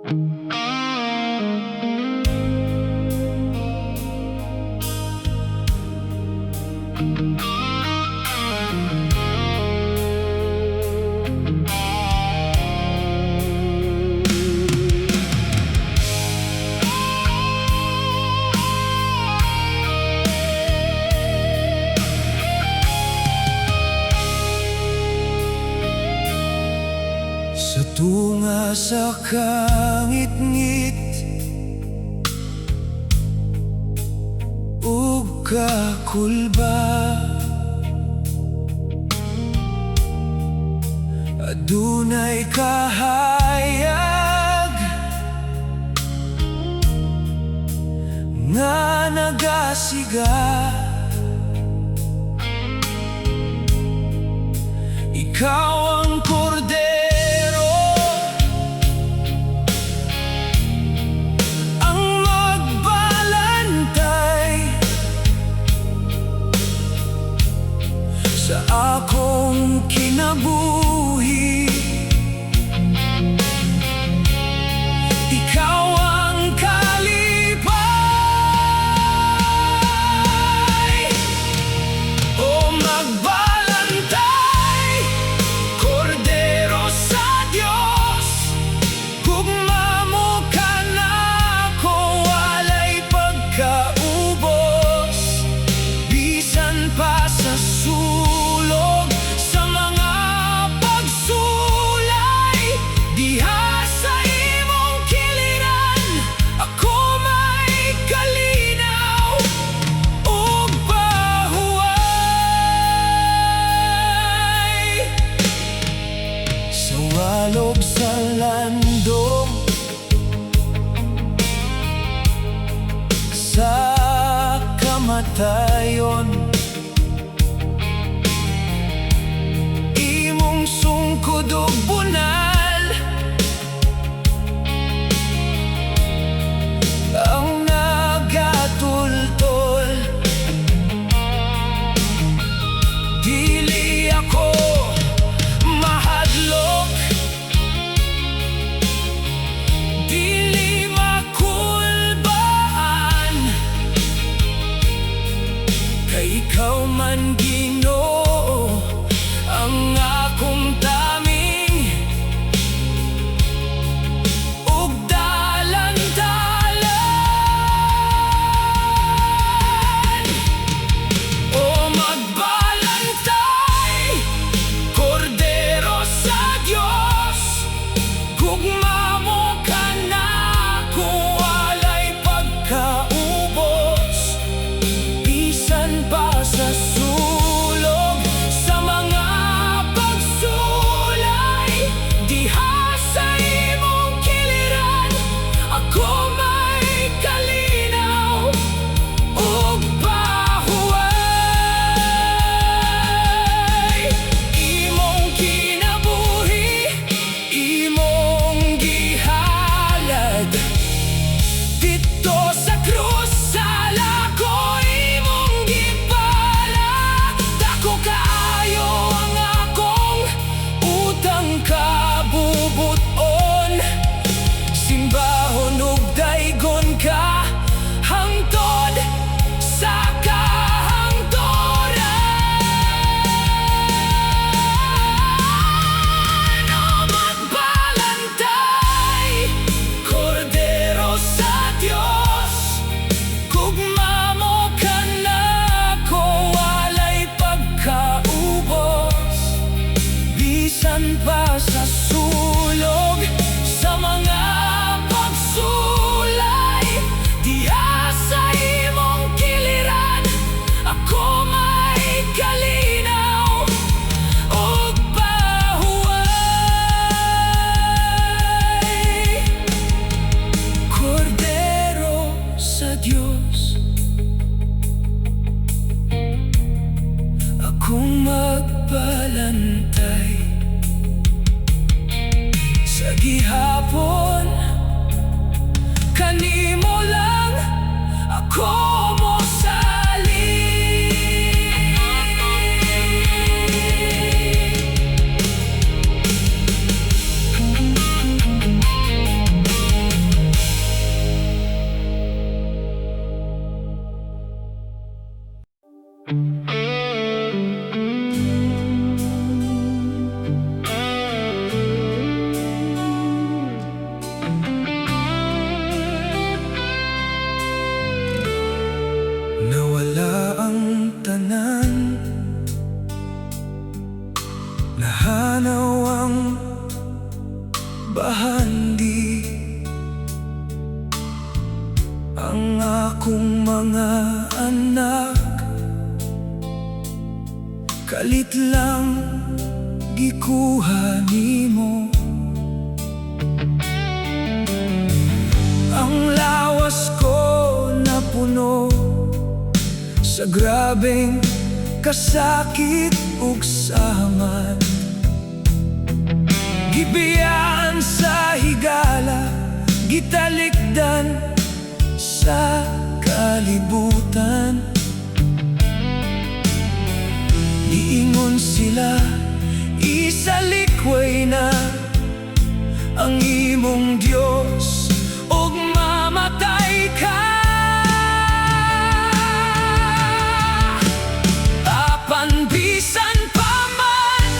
Sa tunga sa kangit-ngit ug kakulba, adunay kahayag nga nagasiga. Ikaw ang kordero, ang magbalantay sa akong kinabuhi. Ikaw ang kalipay, o magbalantay, kordero sa Diyos. Gugma mo ka na ko, walay pagkaubos, bisan pa sa sulog sa mga pagsulay. Diha sa imong kiliran, ako may kalinaw ug pahuway. Sa walog sa landong, sa kamatayon, imong sungkod ug bunal ang nagatultol. Dili ako mahadlok, dili makulbaan, kay ikaw man Ginoo ang akong taming ug dalan-dalan. O magbalantay, kordero sa Diyos. Gugma mo ka na kung walay pagkaubos, bisan pa sa sulog akong mga anak, kalit lang gikuha nimo. Ang lawas ko napuno sa grabeng kasakit ug saman. Gibiyaan sa higala, gitalikdan sa kalibutan. Iingon sila, isalikway na ang imong Diyos ug mamatay ka. Apan bisan pa man,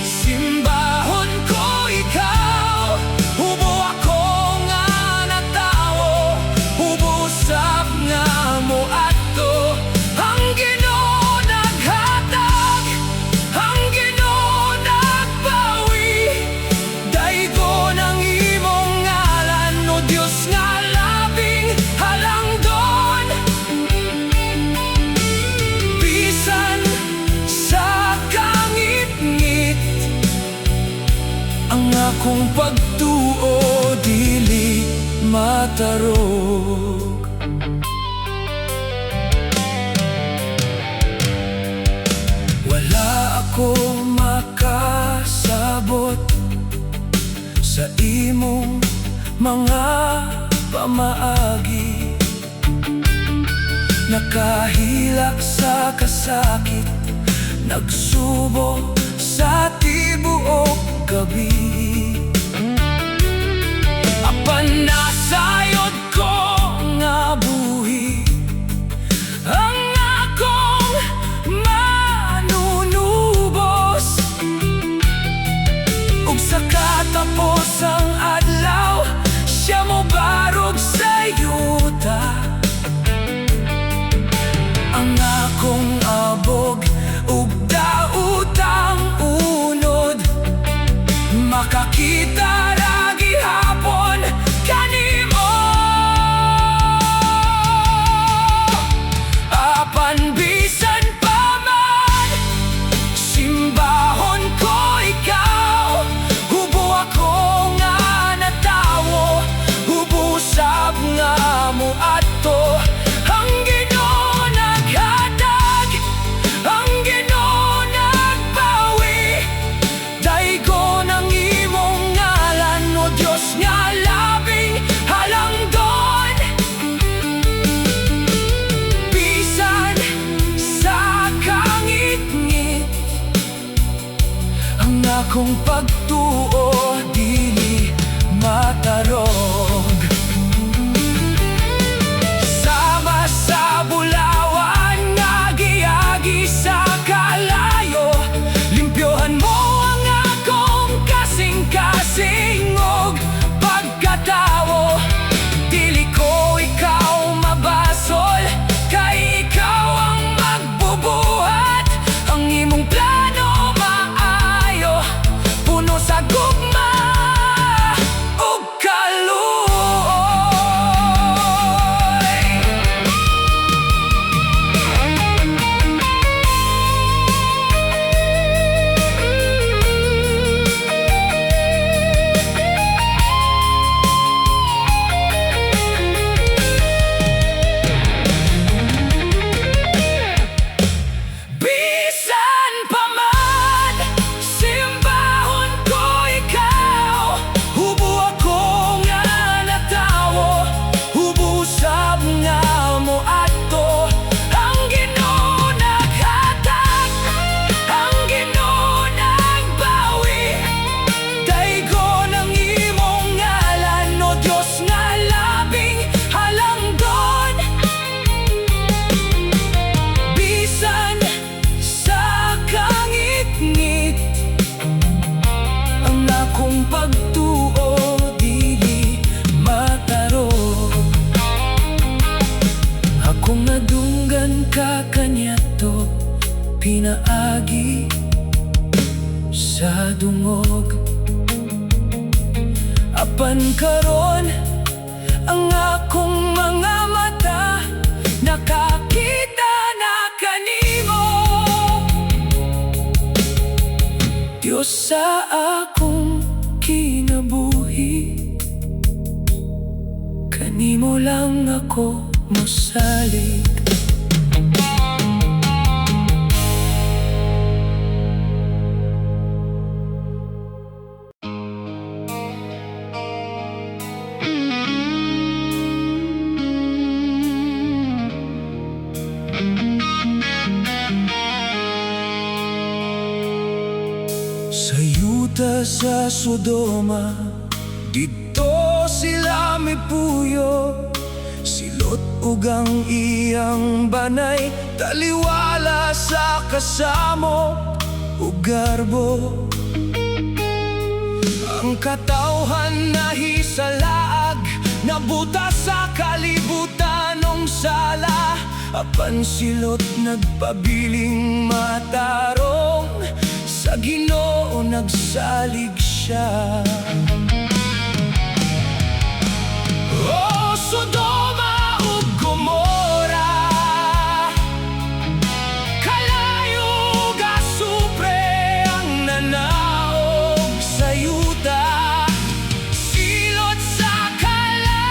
simbahon ko ikaw. Hubo ako nga natawo, hubo usab nga mo adto. Ang Ginoo naghatag, ang Ginoo nagbawi. Daygo ng imong ngalan, o Diyos nga labing halangdon. Bisan sa kangit-ngit, ang akong pagtuo dili matarog. Wala ako makasabot sa imong mga pamaagi. Nakahilak sa kasakit, nagsubo sa tibuok gabi. Apan nasayod ko nga buhi ang akong manunubos. Ug sa katapos ang adlaw, siya mo barog sa yuta. Ang akong abog ug daotang unod, makakita ra gihapon kanimo. Apan bisan pa man, simbahon ko ikaw. Hubo ako nga natawo, hubo usab nga mo adto. Ang Ginoo naghatag, ang Ginoo nagbawi. Daygo ng imong ngalan, o Diyos nga labing halangdon. Bisan sa kangit-ngit, ang akong pagtuo dili matarog. Sama sa bulawan nga giagi sa kalayo, limpyohan mo ang akong kasing-kasing og pagkatawo. Dili ko ikaw mabasol, kay ikaw ang magbubuhat. Ang imong plano maayo, puno sa gugma ug kaluoy. Bisan pa man, simbahon ko ikaw. Hubo ako nga natawo, hubo usab nga mo adto. Ang Ginoo naghatag, ang Ginoo nagbawi. Daygo ng imong ngalan, o Diyos nga labing halangdon. Bisan sa kangit-ngit, ang akong pagtuo dili matarog. Akong nadunggan ka kanyato, pinaagi sa dungog. Apan karon, ang akong mga mata Diyos sa akong kinabuhi, kanimo lang ako mosalig. Sa yuta sa Sodoma, dito sila may puyo, silot ug ang iyang banay, taliwala sa kasamo ug garbo. Ang katawhan nahisalaag, nabuta sa kalibutan ng sala, apan silot nagpabiling matarong, sa Ginoo nagsalig siya. O Sodoma ug Gomora, kalayo gasupre ang nanaog sa yuta, silot sa kalangitan,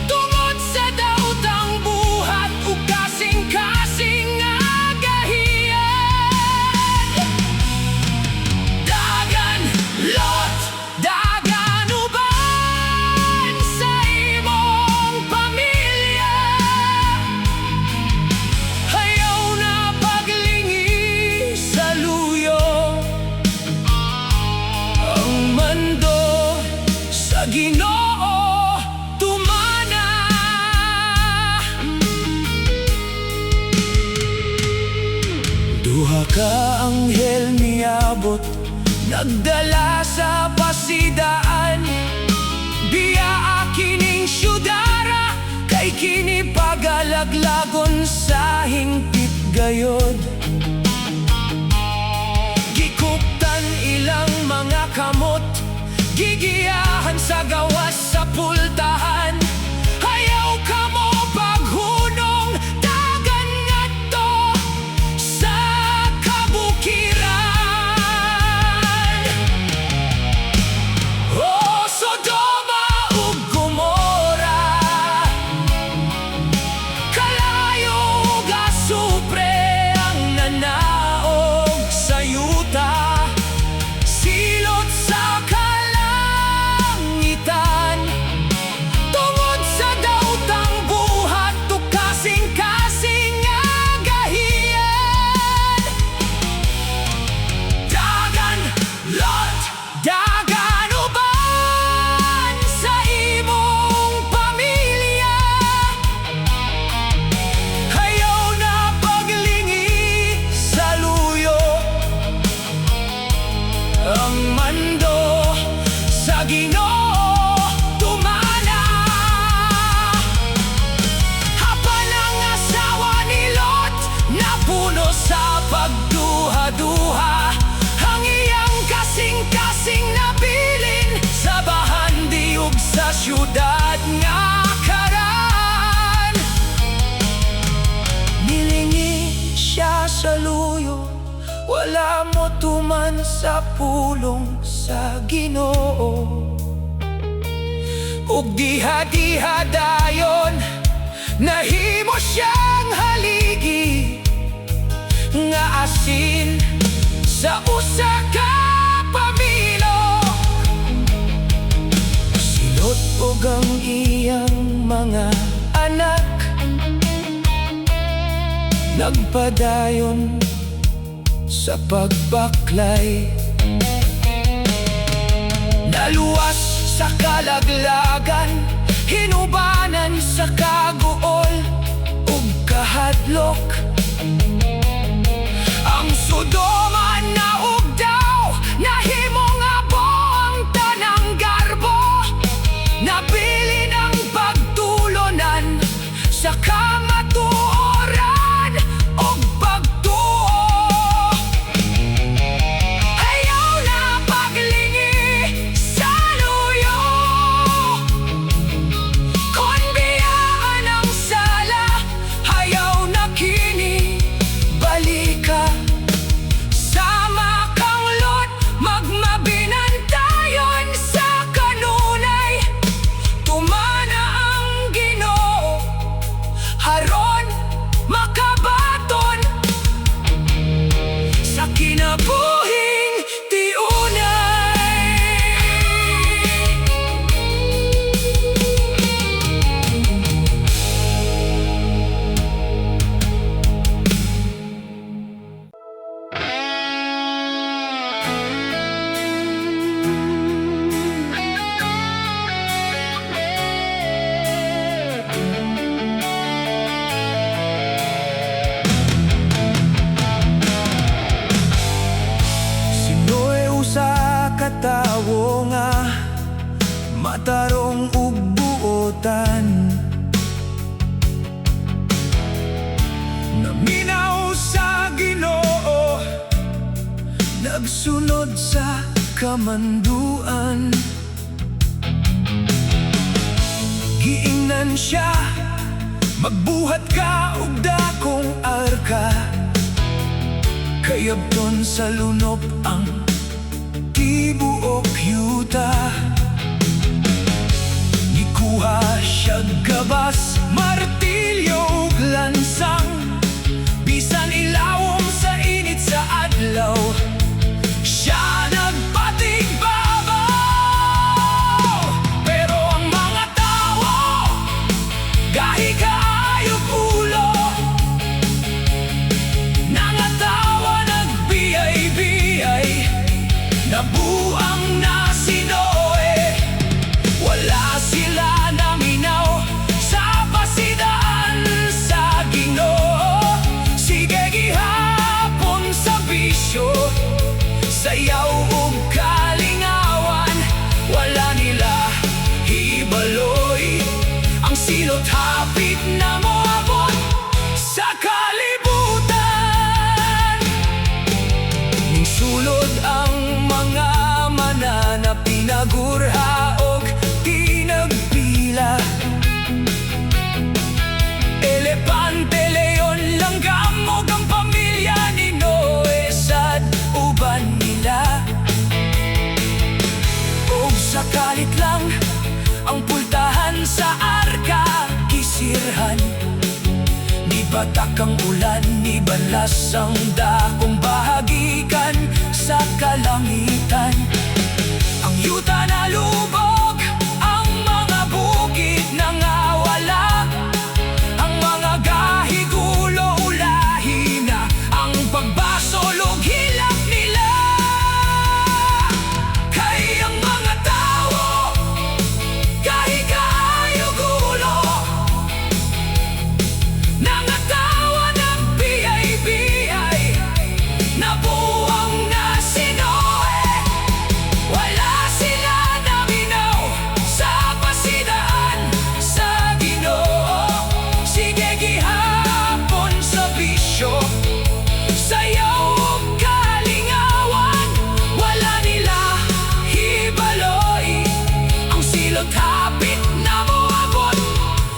tungod sa daotang buhat ug kasing-kasing nga Ginoo tumana. Duha ka anghel miabot, nagdala sa pasidaan, biyaa kining syudara, kay kini pagalaglagon sa hingpit gayod. Gikuptan ilang mga kamot, gigiyahan sa gawas sa pultahan, ayaw ka mo paghunong dagan ngadto sa kabukiran. O Sodoma ug Gomora, kalayo gasupre ang nanaog sa yuta, silot sa tungod sa daotang buhat ug kasing-kasing nga gahiyan. Dagan lot, dagan uban sa imong pamilya, ayaw na paglingi sa luyo, ang mando sa Ginoo sa pagduha-duha, ang iyang kasing-kasing nabilin sa bahandi ug sa syudad nga karan. Nilingi siya sa luyo, wala mo tuman sa pulong sa Ginoo. Ug diha-diha dayon, nahimo siyang haligi nga asin sa usa ka pamilyo. Silot ug ang iyang mga anak, nagpadayon sa pagbaklay, naluwas sa kalaglagan, hinubanan sa kaguol ug kahadlok. Ang Sodoma naug daw, nahimong abo ang tanang garbo, nabilin ang pagtulonan sa kamatuoran ug pagtuo. Ayaw na paglingi sa luyo, kon biyaan ang sala, ayaw na kini balika magsunod sa kamanduan. Giingnan siya, magbuhat ka og dakong arka. Kayabton sa lunop ang tibuok yuta. Gikuha siya gabas, martilyo ug lansang. Bisan ilawom sa init sa adlaw, siya nagpatigbabaw. Pero ang mga tao, gahi kaayog ulo, nangatawa nagbiyay-biyay, nabuang na Sinoe. Wala sila naminaw sa pasidaan sa Ginoo. Sige gihapon sa bisyo, sayaw ug kalingawan. Wala nila hibaloy, ang silot hapit na moabot sa kalibutan. Ning sulod ang mga manana, pinagurha og pinagpila. Elepante, leon, langgam ug ang pamilya ni Noe sad uban nila. Og sakalit lang ang pultahan sa arka kisirhan. Ni batak ang ulan, ni balas ang dakong bahagikan sa kalangitan. Ang yuta na lubog, ang mga bukid nangawala. Ang mga gahi gulo ulahi na, ang pagbasolog hilak nila. Kay ang mga tao, gahi kaayo gulo, nangatawa nagbiyay-biyay, nabuang na Sinoe. Wala sila naminaw sa pasidaan sa Ginoo. Sige gihapon sa bisyo, sayaw ug kalingawan. Wala nila hibaloy, ang silot hapit na moabot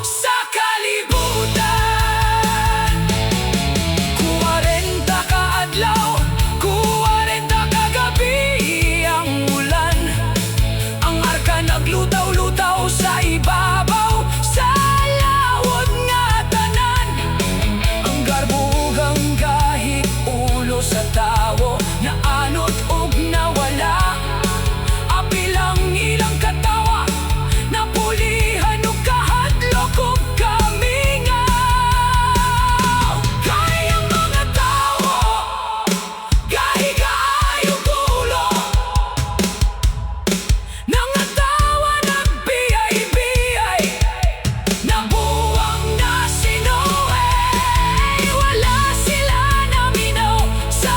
sa kalibutan. 40 ka adlaw, 40 ka gabi ang ulan. Ang arka naglutaw-lutaw sa ibabaw sa lawod nga tanan. Ang garbugang gahi ulo sa tawo, naanot ug nawala. Apilang ilang katawa, napulihan ug kahadlok ug kamingaw. Kay ang mga tao, gahi kaayo gulo, nangatawa nagbiyay-biyay, nabuang na Sinoe. Wala sila naminaw sa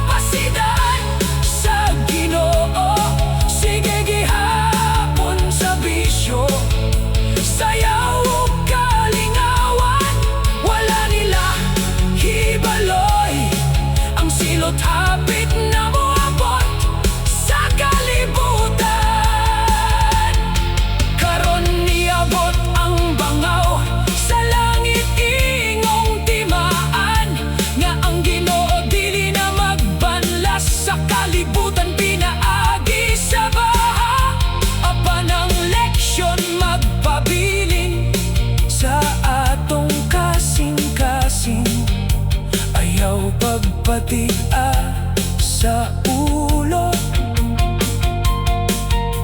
pasidaan sa Ginoo. Sige gihapon sa bisyo, sayaw ug kalingawan. Wala nila hibaloy, ang silot hapit na moabot sa kalibutan. Karon niabot ang bangaw sa langit, ingong timaan, nga ang Ginoo dili na magbanlas sa kalibutan. Pinaagi sa baha, apan ang leksyon magpabilin sa atong kasing-kasing. Ayaw pagpatia sa ulo,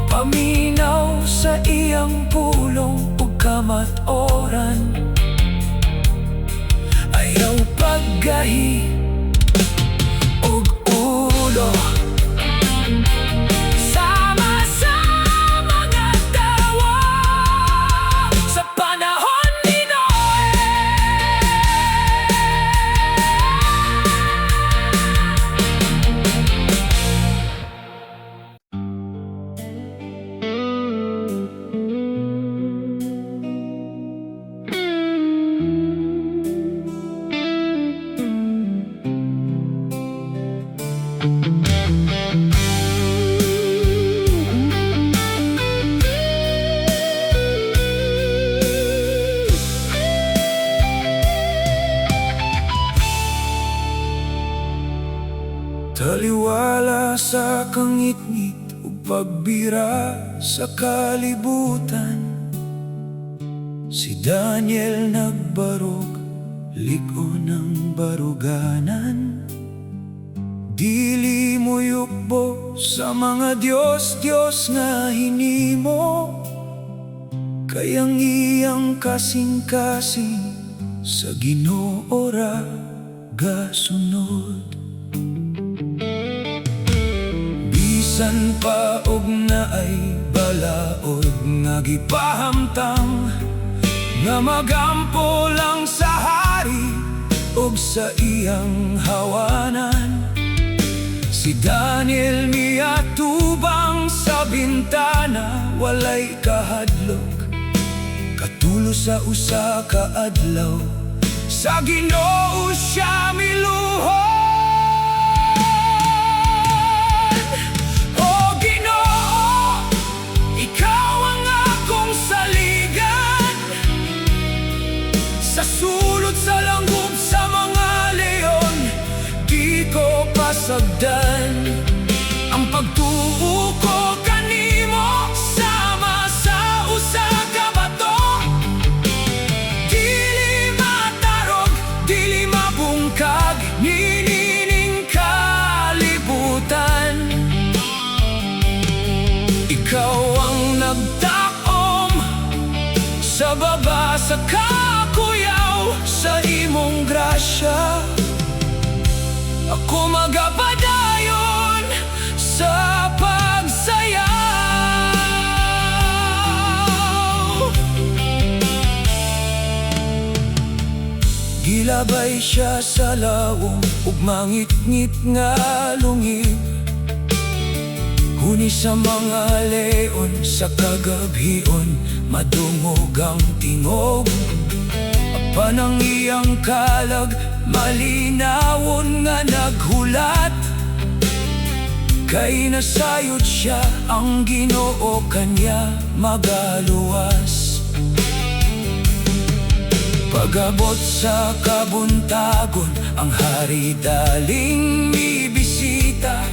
paminaw sa iyang pulong ug kamatoran. Ayaw paggahi ug ulo. Sama sa mga tawa sa panahon ni Noe. sa kangit-ngit ug pagbira sa kalibutan. Si Daniel nagbarog, liko ng baruganan. Dili mo yukbo sa mga Diyos nga hinimo, kayang iyang kasing-kasing sa Ginoo ra gasunod. Bisan pa og naay balaod nga gipahamtang, nga magampo lang sa hari ug sa iyang hawanan. Si Daniel miatubang sa bintana, walay kahadlok, katulo sa usa ka adlaw, sa Ginoo siya miluhod. O Ginoo, ikaw ang akong saligan, sa sulod sa langub sa mga leon, di ko pasagdan ang pagtuo ko kanimo, sama sa usa ka bato. Dili matarog, dili mabungkag, ninining kalibutan. Ikaw ang nagtaom sa baba sa kakuyaw, sa imong grasya ako magapadayon sa pagsayaw. Gilabay siya sa lawom ug mangit-ngit nga lungig, huni sa mga leon sa kagabhion, madungog ang tingog. Apan ang iyang kalag, malinawon nga naghulat, kay nasayod siya ang Ginoo kanya magaluwas. Pagabot sa kabuntagon, ang hari daling mibisita,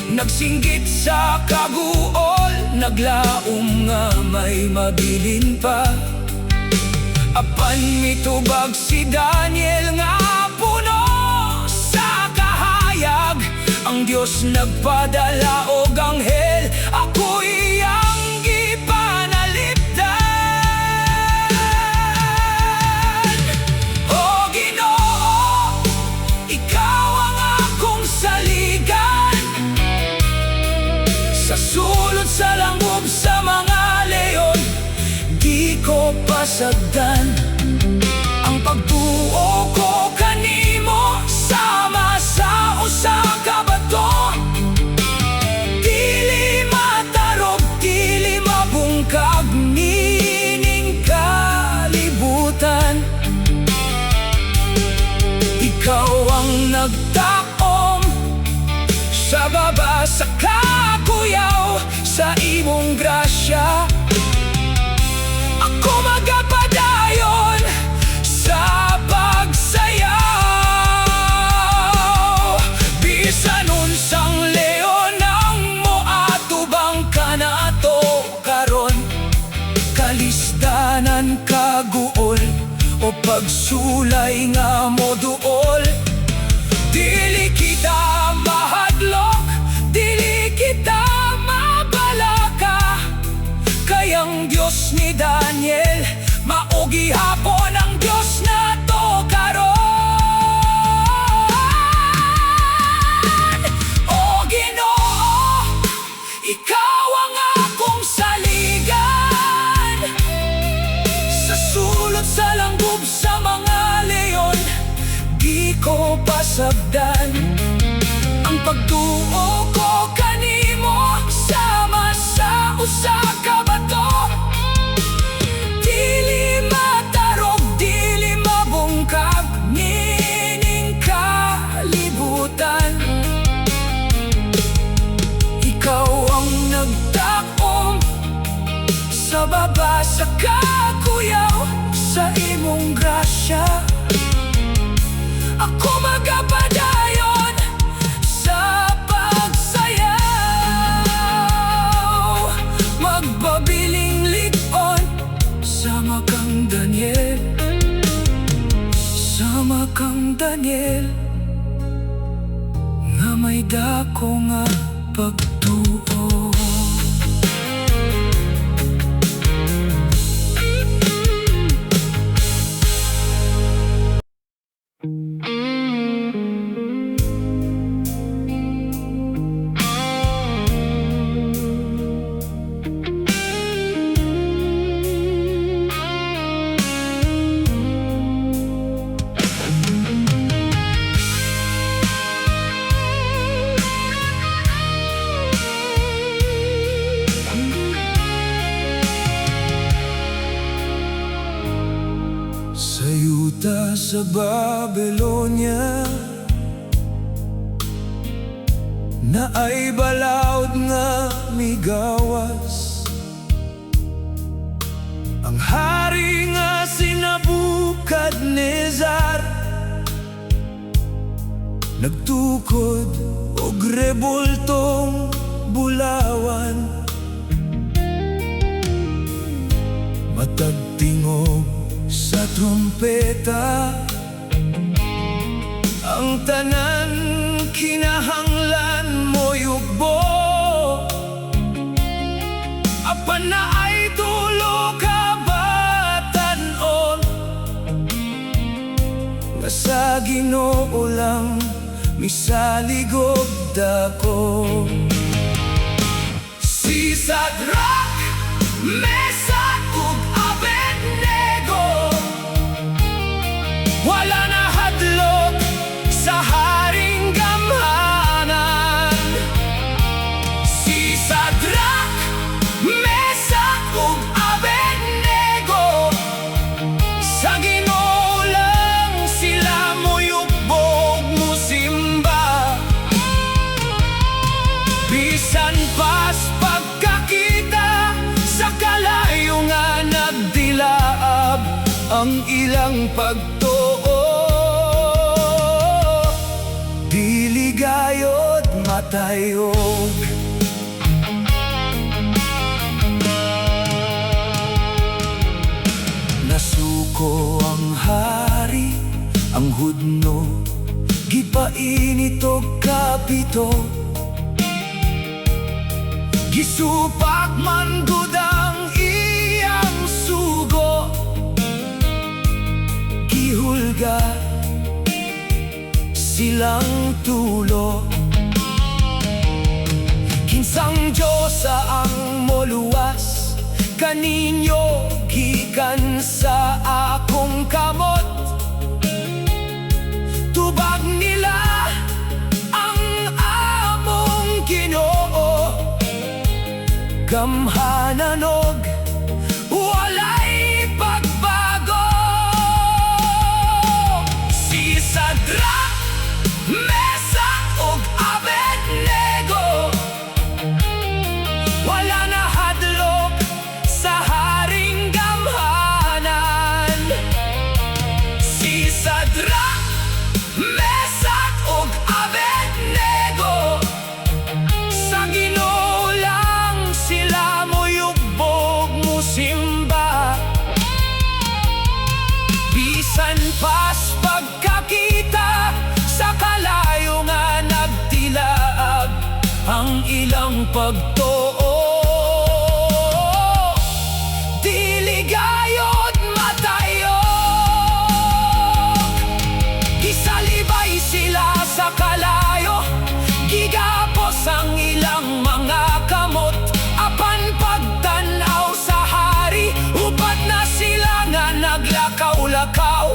nagsinggit sa kaguol, naglaom nga may mabilin pa. Apan mitubag si Daniel nga puno sa kahayag, ang Diyos nagpadala og anghel, ako iyang gipanalipdan. O Ginoo, ikaw ang akong saligan, sa sulod sa langub sa mga leon, di ko pasagdan ang pagtuo ko kanimo, sama sa usa ka bato. Dili matarog, dili mabungkag, nining kalibutan. Ikaw ang nagtaom sa baba sa kakuyaw, sa imong grasya ako magapadayon sa pagsayaw. Bisan unsang leon ang moatubang kanato karon, kalisdanan kaguol o pagsulay nga moduol. Dili kita mahadlok, dili kita mabalaka, kayang Diyos ni Daniel, maugi hapon ang Diyos na to karon. O Ginoo, ikaw ang akong saligan, sa sulod sa langub sa mga leon, di ko pasagdan ang pagtuo ko kanimo, sama sa usa ka bato. Dili matarog, dili mabungkag, nining kalibutan. Ikaw ang nagtaom sa baba sa kakuyaw, sa imong grasya ako magapadayon sa pagsayaw. mabiling likon. Sama kang Daniel, sama kang Daniel, nga may dako nga pagtuo. Sa yuta sa Babylonia, na ay balaod nga migawas. Ang hari nga si Nabukadnezar, nagtukod og rebultong bulawan. Matagtingog sa trumpeta, ang tanan kinahanglan mo yugbo. Apan na ay tulo ka batan-on, nga sa Ginoo lang misaligog dako. Si Sadrak, Mesak ug Abednego, wala na hadlok sa haring gamhanan. Si Sadrak, Mesak ug Abednego, sa Ginoo lang sila moyukbog musimba. Bisan pas pagkakita sa kalayo nga nagdilaab ang ilang pagtuo, dili gayod matayog. Nasuko ang hari, ang hudno gipainit og kapito. Gisupak man gud ang iyang sugo, gihulga silang tulo. Kinsang Diyosa ang moluwas kaninyo gikan sa akong kamot. Tubag nila ang among Ginoo, gamhanan og walay pagbago. Si Sadrak, Mesak ug Abednego, wala na hadlok sa haring gamhanan. Si Sadrak, Mesak ug Abednego, sa Ginoo lang sila moyukbog musimba. Bisan pas pagkakita sa kalayo nga nagtilaab ang ilang pagtuo, dili gayod matayog. Gisalibay sila sa kalayo, gigapos ang ilang mga kamot. Apan pagtanaw sa hari, upat na sila nga naglakaw-lakaw.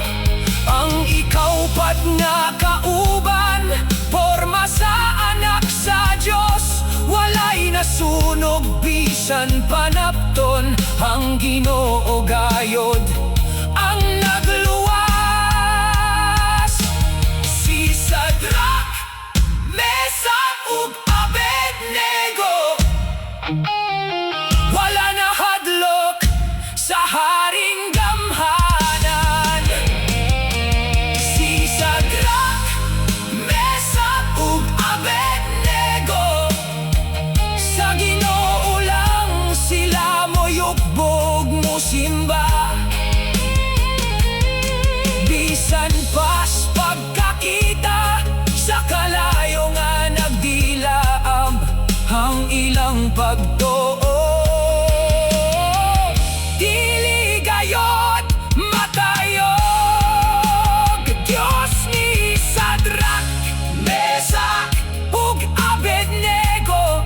Ang ikaw pat nga kauban, porma sa anak sa Diyos, walay nasunog bisan panapton. Ang Ginoo gayod ang nagluwas. Si Sadrak, Mesak ug Abednego, wala na hadlok sa haring gamhanan. Si Sadrak, Mesak ug Abednego, sa Ginoo lang sila mo nagsimba. Bisan pas pagkakita sa kalayo nga nagdilaam ang ilang pagtuo. Dili gayot matayog Diyos ni Sadrak, Mesak ug Abednego.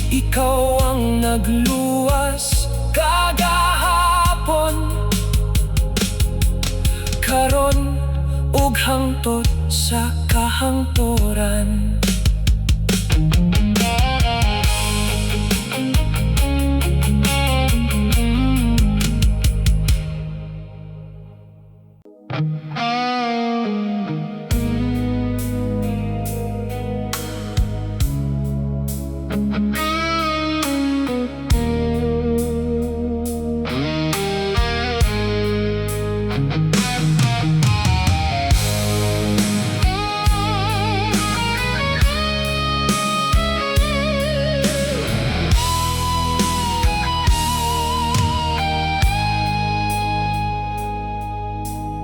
Ikaw ang nagluwas kagahapon, karon ug hangtod sa kahangturan.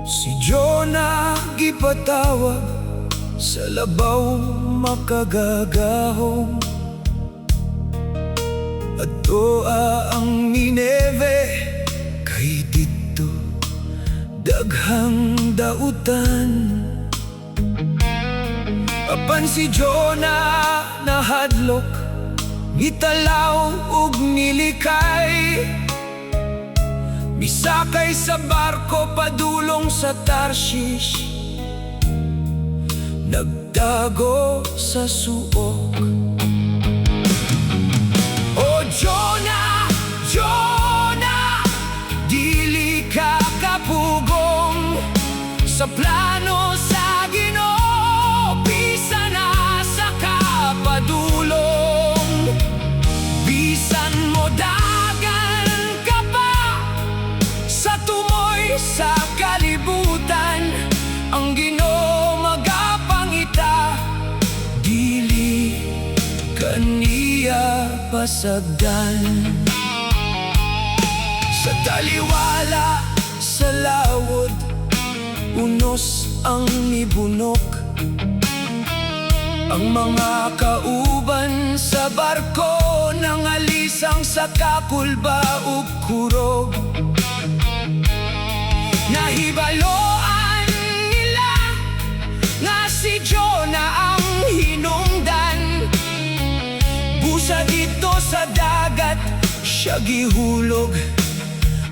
Si Jonah gipatawag sa labaw makagagahong, adtoa ang Nineve kay dito daghang dautan. Apan si Jonah nahadlok, nitalaw ug nilikay. Misakay sa barko padulong sa Tarshish, nagdago sa suok. O Jonah, Jonah, dili ka kapugong sa plano sa Ginoo. Bisan na sa kapadulong, bisan mo dagan ka pa sa tumoy sa kalibutan, ang Ginoo magapangita. Dili kaniya pasagdan sa taliwala sa lawod, unos ang nibunok. Ang mga kauban sa barko nangalisang sa kakulba ug kurog. Nahibaloan nila nga si Jonah ang hinungdan. Busa dito sa dagat siya gihulog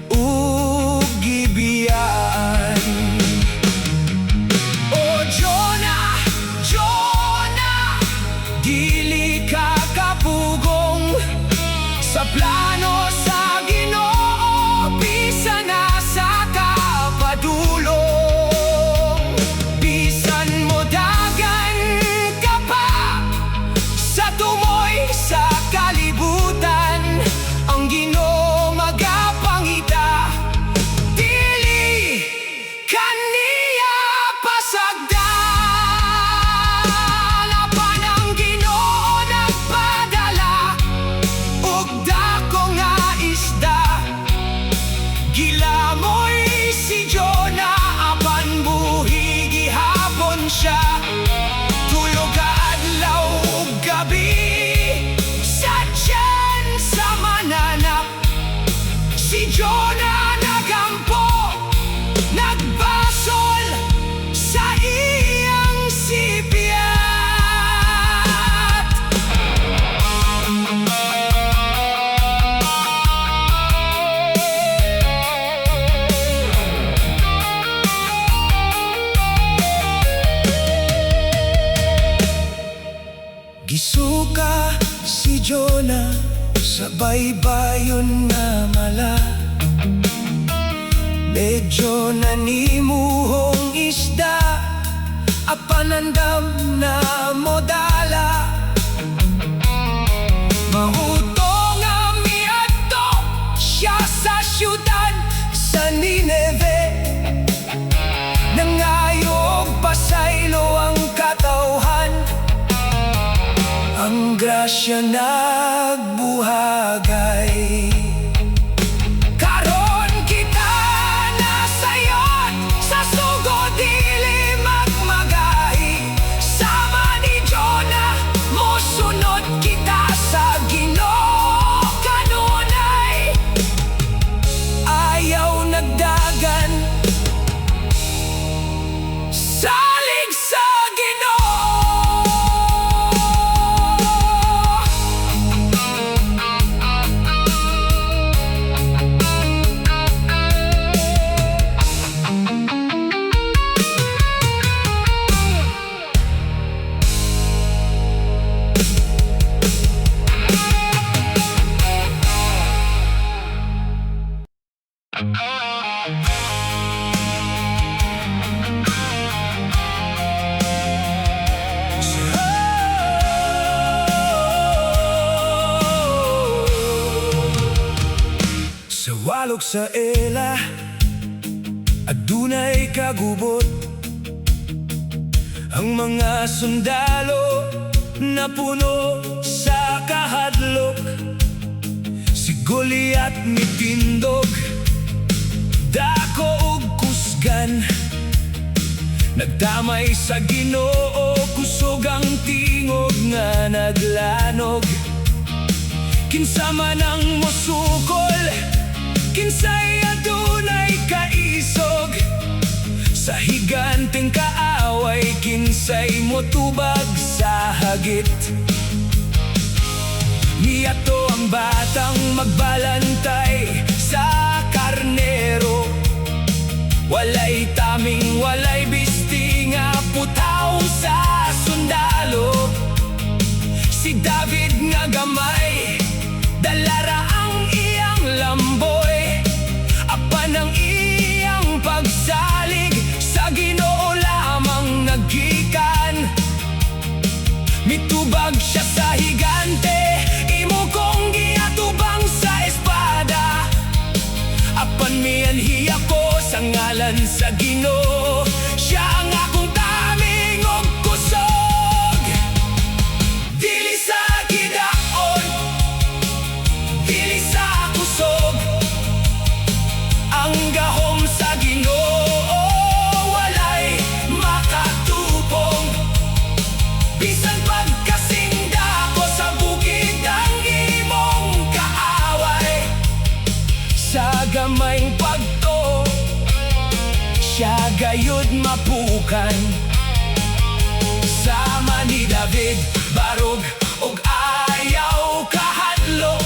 ug gibiyaan. O Jonah, Jonah, dili ka kapugong sa plano sa Ginoo. Bisan na sa kapadulong, bisan mo dagan ka pa sa tumoy sa kalibutan, ang Ginoo magapangita. Dili kaniya pasagdan. Apan ang Ginoo nagpadala og dako nga isda. Gilamoy si Jonah, apan buhi gihapon siya. Tulog adlaw ug gabi sa tiyan sa mananap. Si Jonah nagampo, nagbasol sa iyang sipyat. Gisuka si Jonah sa baybayon na mala. Medyo nanimuhong isda, apanandam na modala. Mauto nga miadto siya sa syudad sa Nineve. Nangayog pasaylo ang katawhan, ang grasya nagbuhagay. Sa walog sa ela adunay kagubot, ang mga sundalo na puno sa kahadlok. Si Goliat mitindog, dako ug kusgan, nagdamay sa Ginoo, kusog ang tingog nga naglanog. Kinsa man ang mosukol, kinsay adunay kaisog, sa higanteng kaaway kinsay motubag sa hagit. Miato ang batang magbalantay sa karnero, walay taming, walay bisti nga putaw sa sundalo. Si David nga gamay, dalara ang iyang lamboy, apan ang iyang pagsalig sa Ginoo lamang naggikan. Mitubag siya sa higante, imo kong giatubang sa espada, apan mianhi ako sa ngalan sa Ginoo, siya ang akong taming ug kusog. Dili sa gidaon, dili sa kusog, ang gahom sa Ginoo walay makatupong. Bisan pagkasinda ko sa bukid ang imong kaaway, sa gamayng pagto siya gayud mapukan. Sama ni David barog ug ayaw kahadlok,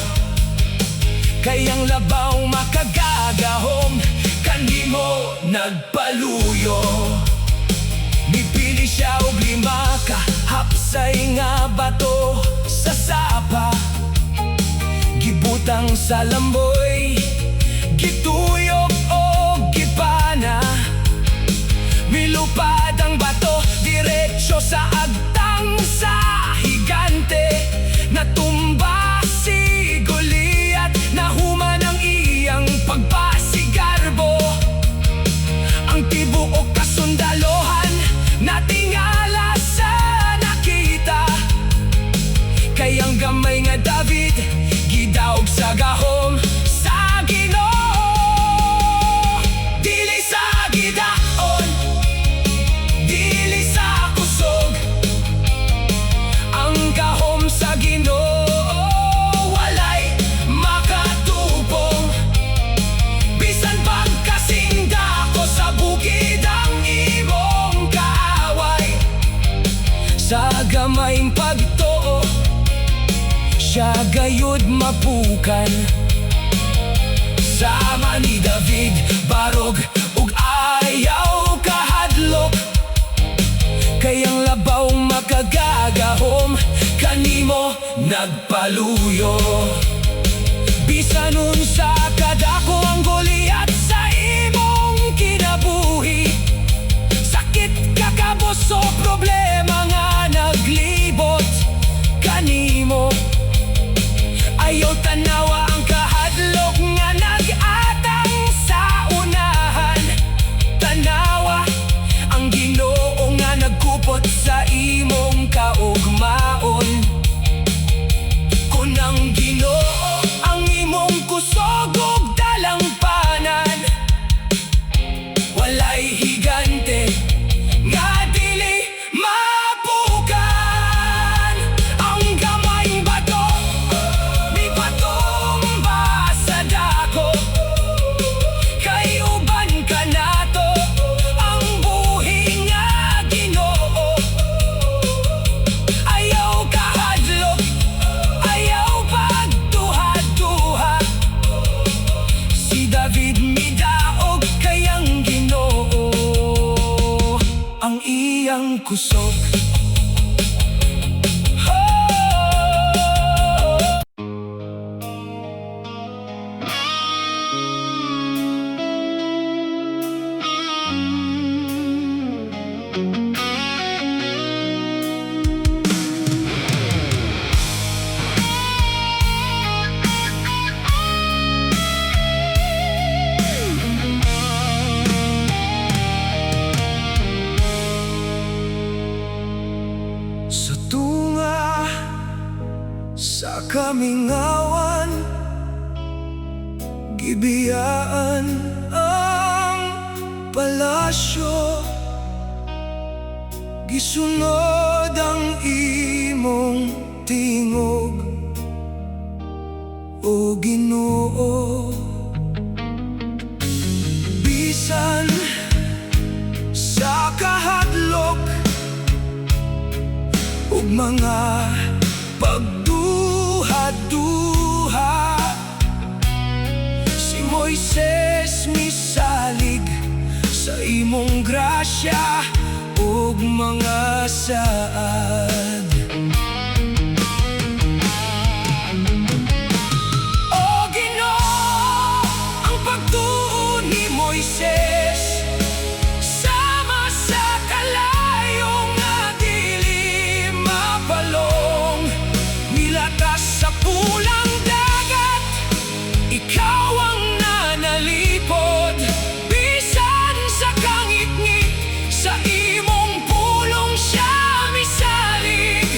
kayang labaw makagagahom, kanimo nagpaluyo. Mipili siya og 5 ka hapsay nga bato sa sapa, gibutang sa lamboy, gituyok o gipana. Milupad ang bato diretso sa agtang sa higante, natumba si Goliat, nahuman ang iyang pagpasigarbo. Ang tibuok kasundalohan natingala sa nakita, kayang gamay nga David gidaog sa gahom sa Ginoo. Dili sa gidaon, dili sa kusog, ang gahom sa Ginoo walay makatupong. Bisan pagkasinda ko sa bukid ang imong kaaway, sa gamayng pagtuo siya gayud mapukan. Sama ni David barog ug ayaw kahadlok, kayang labaw makagagahom, kanimo nagpaluyo. Bisan unsa kadako ang Goliat sa imong kinabuhi, sakit kakabos o problema nga naglibot kanimo, ayaw tanawa ang kahadlok nga nag-atang sa unahan. Tanawa ang Ginoo nga nagkupot sa imong kaugmaon. Kung ang Ginoo ang imong kusog ug dalampanan, walay higante nga dili mapukan. Ang gamayng bato mi patumba sa dako, kay uban ka nato ang buhi nga Ginoo. Ayaw kahadlok, ayaw pagduha-duha, si David midaog kayang Ginoo ang iyang kusog. mingawan, gibiyaan ang palasyo, gisunod ang imong tingog, o Ginoo. Bisan sa kahadlok ug mga pagduha-duha, si Moises misalig sa imong grasya ug mga saad. O Ginoo, ang pagtuo ni Moises sama sa kalayo nga dili mapalong, milatas sa pulang dagat, ikaw ang nanalipod. Bisan sa kangit-ngit sa imong pulong siya misalig,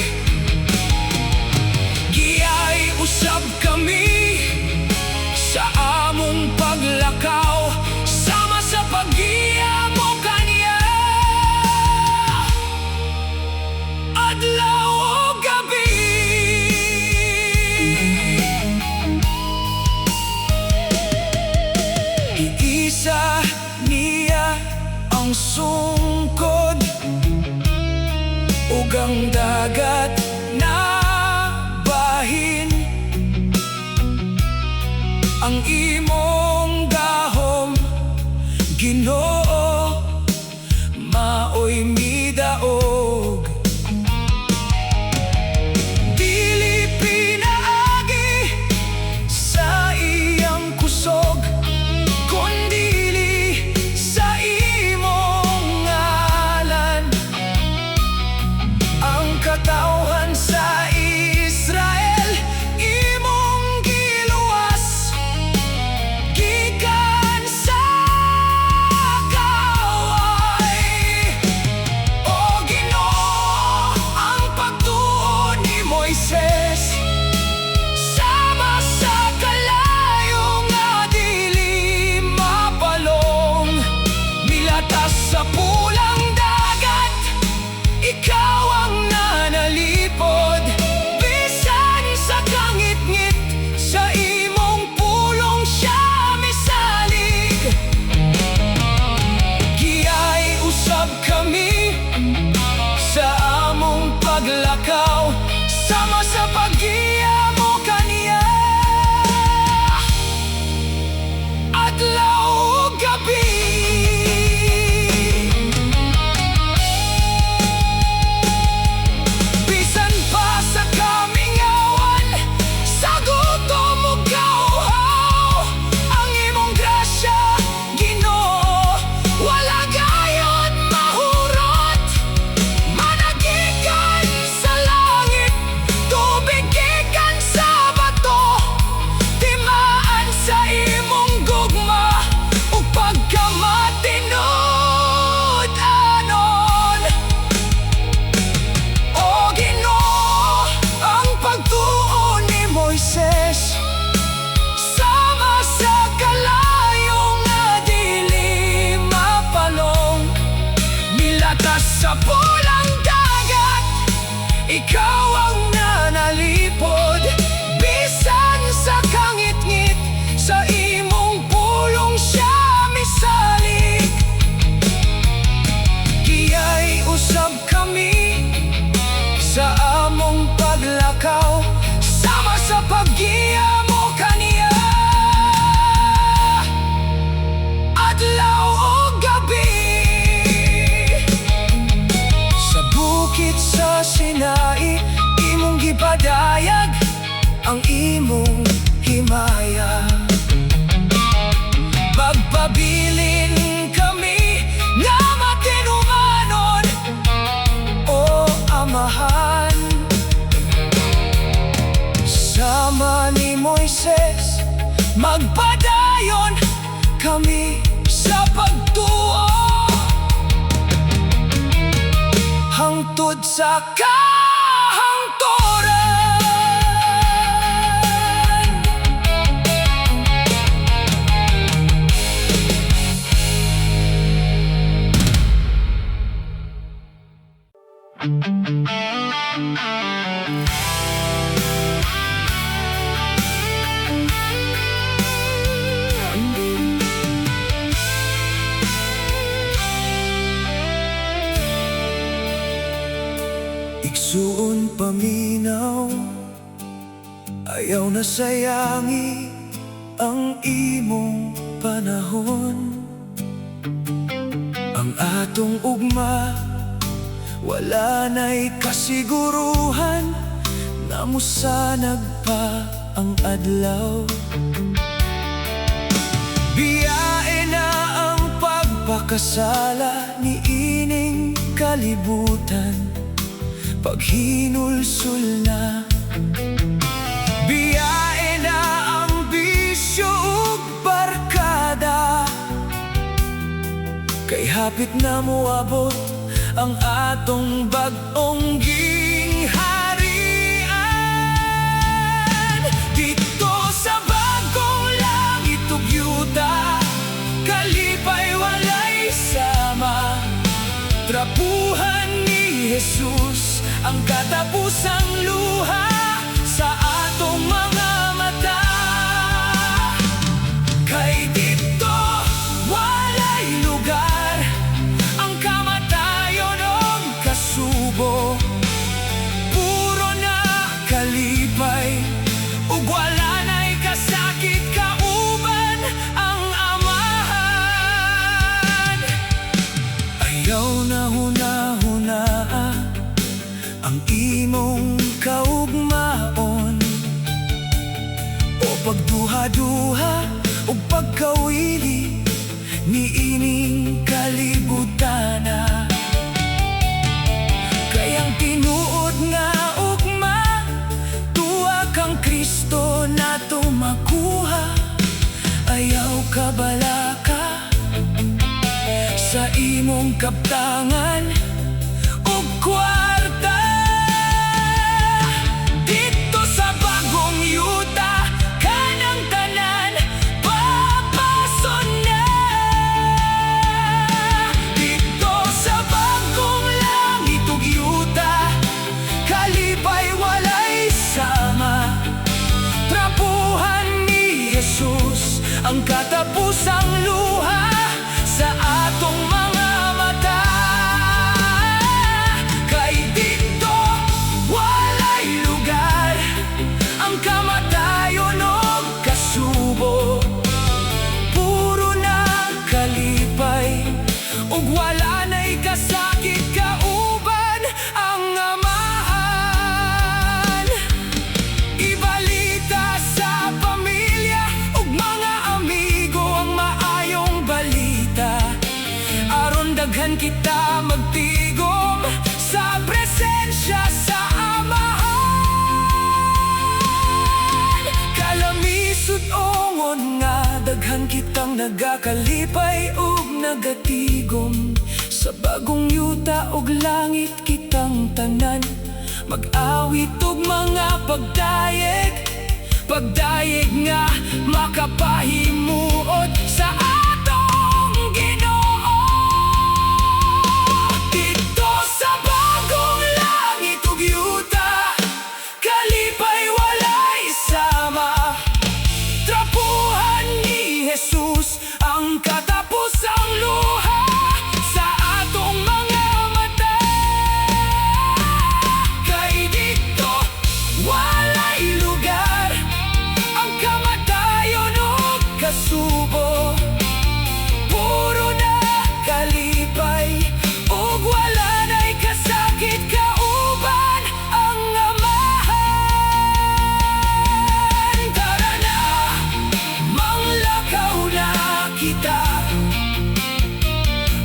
giyay usab kami sa among paglakaw, sama sa paggiya mo kaniya, adlaw o gabi. Iisa niya ang sungkod ug ang dagat na bahin, ang imong gahom Ginoo maoy midaog. Dili pinaagi sa iyang kusog, kundili sa imong ngalan, ang katawhan sa Israel imong giluwas, gikan sa kaway. O Ginoo, ang pagtuo ni Moises sama sa kalayo nga dili mapalong, milatas sa pulang dagat, ikaw ang nanalipod. Bisan sa kangit-ngit sa imong pulong siya misalig, giyay usab kami sa among paglakaw, sama sa paggiya mo kaniya, adlaw o gabi. Bisan pa sa kamingawan, sa gutom ug kauhaw, ang imong grasya Ginoo wala gayud mahurot. Managikan sa langit, tubig gikan sa bato, timaan sa imong gugma ug pagkamatinud anon. O Ginoo, ang pagtuo ni Moises sama sa kalayo nga dili mapalong, milatas sa pulang dagat, ikaw ang nanalipod. Bisan sa kangit-ngit sa imong pulong siya misalig, giyay usab kami sa among paglakaw, sama sa paggiya mo kaniya, adlaw o gabi. Sa bukid sa Sinai imong gipadayag ang imong himaya, magpabilin kami nga matinumanon, o Amahan. Sama ni Moises magpadayon kami sa pagtuo, hangtod sa kahangturan. paminaw, ayaw na sayangi ang imong panahon. Ang atong ugma wala na'y kasiguruhan, namusanag pa ang adlaw. Biyae na ang pagpakasala ni ining kalibutan, paghinulsul na. Biyae na ang bisyo ug barkada, kay hapit na moabot ang atong bag-ong gingharian. Dito sa bagong langit ug yuta, kalipay walay sama. Trapuhan ni Jesus ang katapusang luha sa atong mga mata. Kay dito walay lugar ang kamatayon o kasubo. Puro na kalipay ug wala na'y kasakit, kauban ang amahan. Ayaw na hunahunaa ang imong kaugmaon, o pagduha-duha o pagkawili ni ining kalibutana. Kayang tinuod nga ugma, tuwa kang Kristo nato makuha. Ayaw ka balaka sa imong kaptangan ug kwarta. Dito sa bagong yuta, kanang tanan papason na. Dito sa bagong langit ug yuta, kalipay walay sama. Trapuhan ni Jesus ang katapusang luha sa atong mga mata. Kay dito walay lugar ang kamatayon o kasubo. Puro na kalipay ug wala na'y kasakit, kauban ang amahan. Ibalita sa pamilya ug mga amigo ang maayong balita, aron daghan kita magtigom sa presensya sa amahan. Kalamisod ongon nga daghan kitang nagakalipay ug nagatigom sa bagong yuta ug langit kitang tanan. Mag-awit ug mga pagdayeg, pagdayeg nga makapahimuot sa atong Ginoo. Dito sa bagong langit ug yuta, kalipay walay sama. Trapuhan ni Jesus ang katapusang luha sa atong mga mata. Kay dito walay lugar ang kamatayon o kasubo. Puro na kalipay ug wala na'y kasakit, kauban ang amahan. Tara na, manglakaw na kita,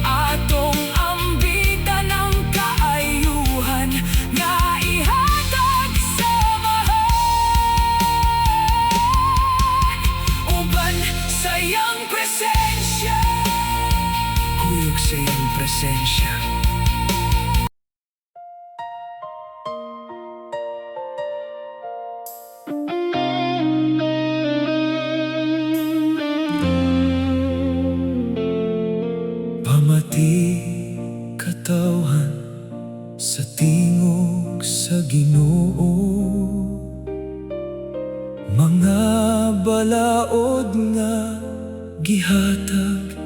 atong ambitan ang kaayuhan nga ihatag sa mahan. Uban sa iyang presensya, kuyog sa iyang presensya. Pamati katawhan sa tingog sa Ginoo, mga balaod nga gihatag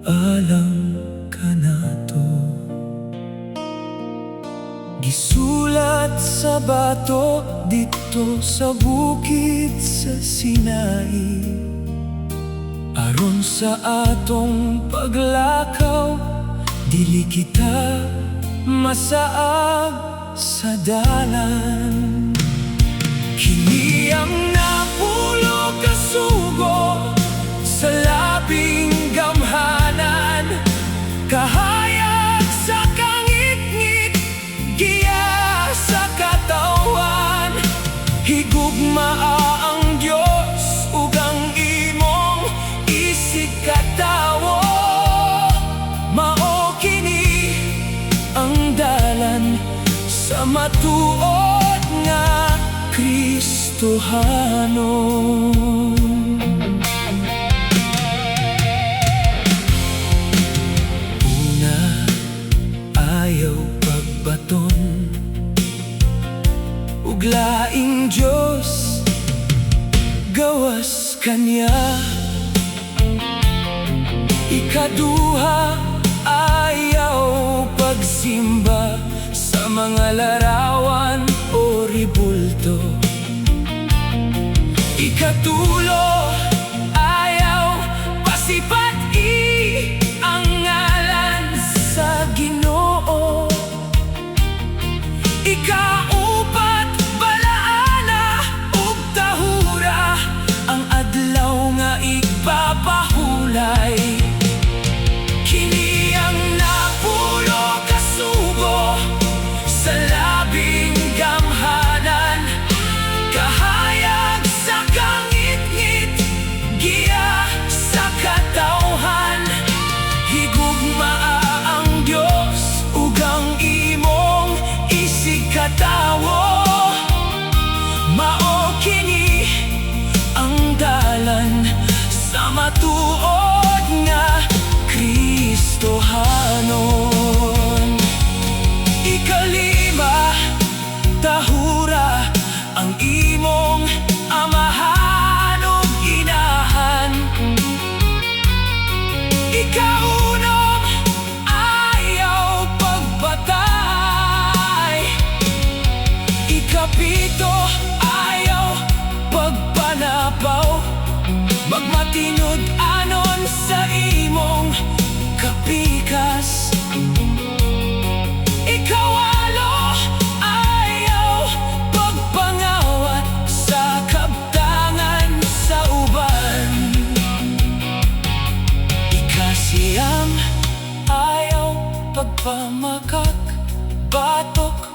alang kanato. Gisu Sulat sa bato dito sa bukid sa Sinai, aron sa atong paglakaw, dili kita masaag sa dalan. Kini ang napulo ka sugo sa labing gamhanan, kahayag sa kangit-ngit, giya sa katawan. Higugmaa ang Dios ug ang imong isig katawo. Mao kini ang dalan sa matuod nga Kristohanon. Una, ayaw pagbaton, ug laing Diyos gawas kanya. Ikaduha, ayaw pagsimba sa mga larawan o ribulto. Ikatulo, ayaw pasipati ang ngalan sa Ginoo. Ikaupat, balaana ug tahura ang adlaw nga igpapahulay. Kini ang napulo ka sugo sa labing gamhanan, kahayag sa kangit-ngit, giya sa katawhan. Higugmaa ang Dios ug ang imong isig katawo. Mao kini ang dalan sa matuod nga Kristohanon. Ikalima, tahura ang imong amahan ug inahan. Ikaunom, ayaw pagpatay. Ikapito, ayaw pagpanapaw, magmatinod anon sa imong kapikas. Ikawalo, ayaw pagpangawat sa kabtangan sa uban. Ikasiyam, ayaw pagpamakak, batok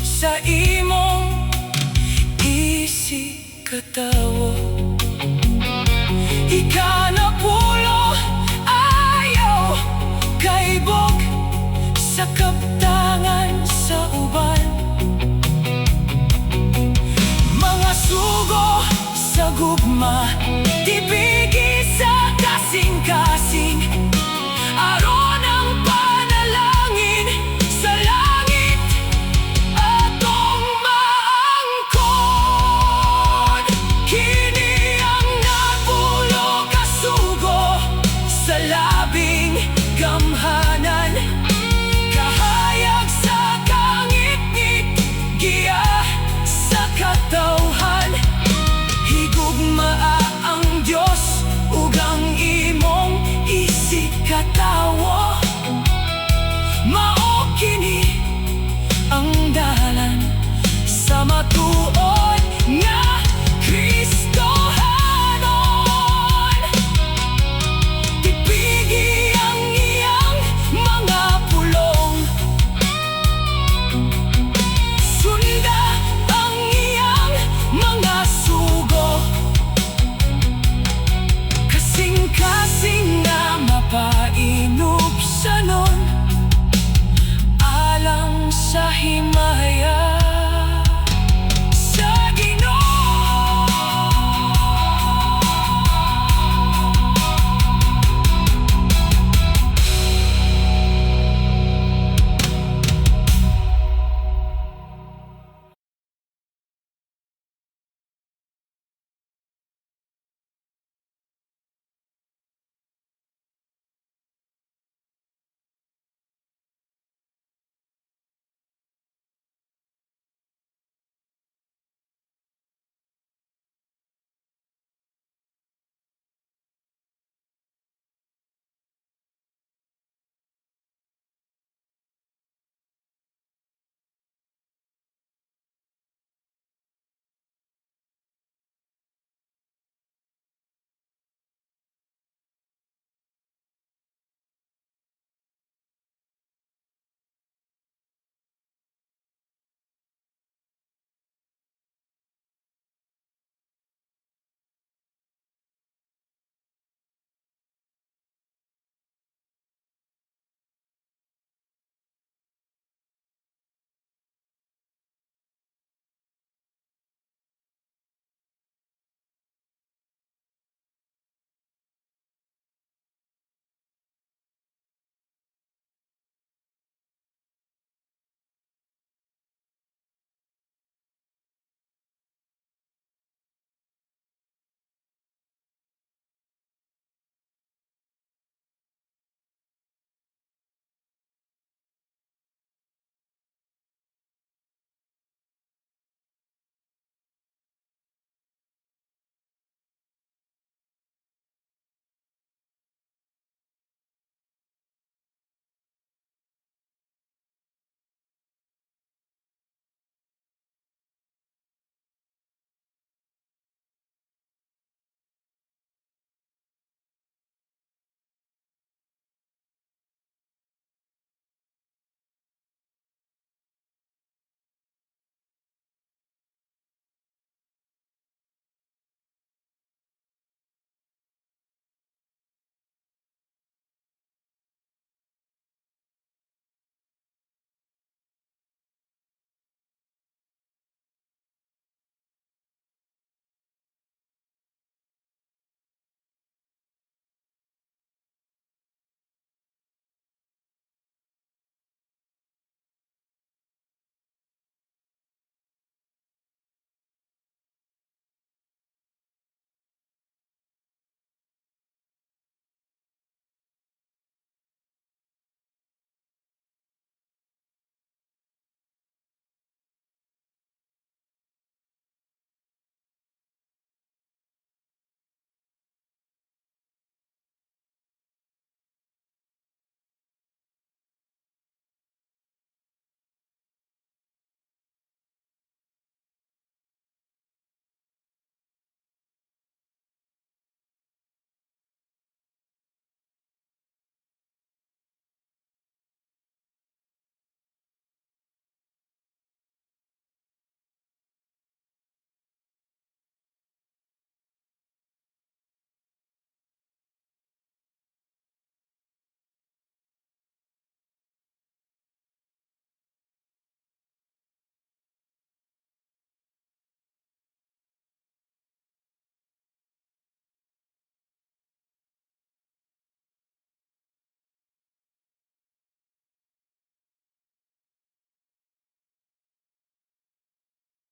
sa imong isig katawo. Ikanapulo, ayaw kaibog sa kabtangan sa uban. Mga sugo sa gugma, tibigi sa kasingkas.